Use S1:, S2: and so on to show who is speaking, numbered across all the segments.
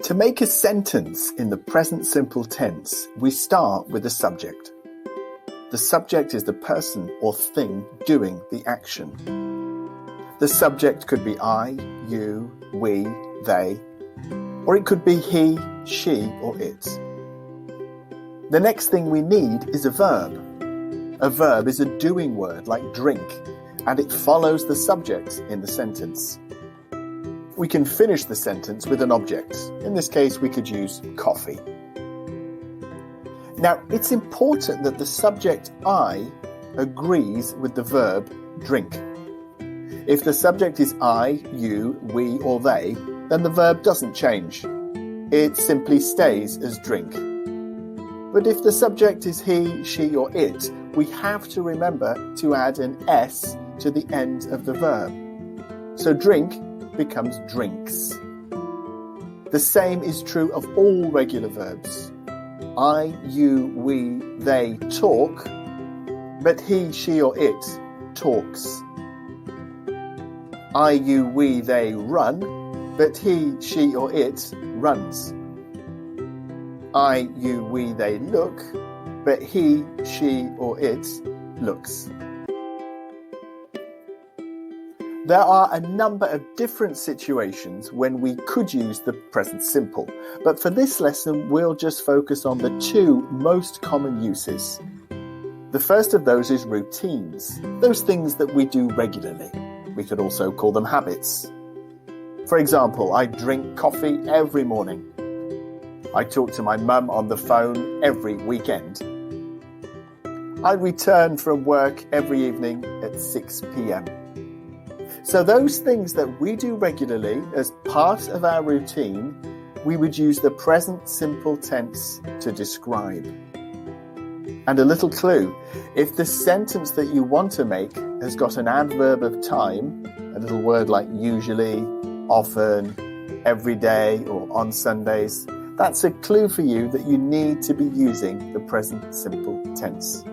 S1: To make a sentence in the present simple tense, we start with the subject. The subject is the person or thing doing the action. The subject could be I, you, we, they, or it could be he, she, or it. The next thing we need is a verb. A verb is a doing word like drink, and it follows the subject in the sentence. We can finish the sentence with an object. In this case, we could use coffee. Now, it's important that the subject I agrees with the verb drink. If the subject is I, you, we, or they, then the verb doesn't change. It simply stays as drink. But if the subject is he, she, or it, we have to remember to add an S to the end of the verb. So drink becomes drinks. The same is true of all regular verbs. I, you, we, they talk, but he, she, or it talks. I, you, we, they run, but he, she, or it runs. I, you, we, they look, but he, she, or it looks. There are a number of different situations when we could use the present simple, but for this lesson we'll just focus on the two most common uses. The first of those is routines, those things that we do regularly. We could also call them habits. For example, I drink coffee every morning. I talk to my mum on the phone every weekend. I return from work every evening at 6 p.m. So those things that we do regularly as part of our routine, we would use the present simple tense to describe. And a little clue, if the sentence that you want to make has got an adverb of time, a little word like usually, often, every day, or on Sundays, that's a clue for you that you need to be using the present simple tense.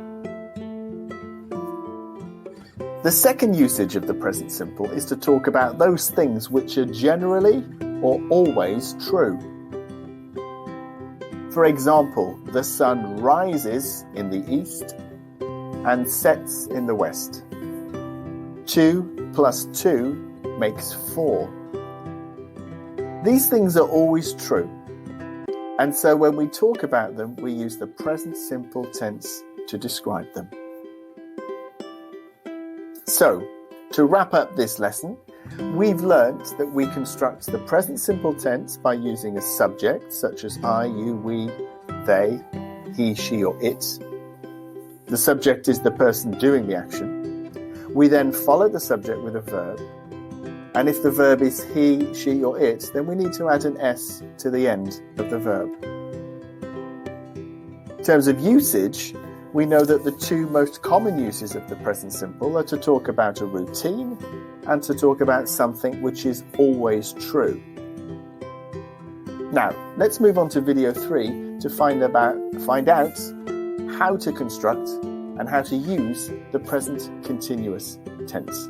S1: The second usage of the present simple is to talk about those things which are generally or always true. For example, the sun rises in the east and sets in the west. 2 plus 2 makes 4. These things are always true. And so when we talk about them, we use the present simple tense to describe them. So, to wrap up this lesson, we've learnt that we construct the present simple tense by using a subject such as I, you, we, they, he, she, or it. The subject is the person doing the action. We then follow the subject with a verb. And if the verb is he, she, or it, then we need to add an S to the end of the verb. In terms of usage, we know that the two most common uses of the present simple are to talk about a routine and to talk about something which is always true. Now, let's move on to video 3 to find out how to construct and how to use the present continuous tense.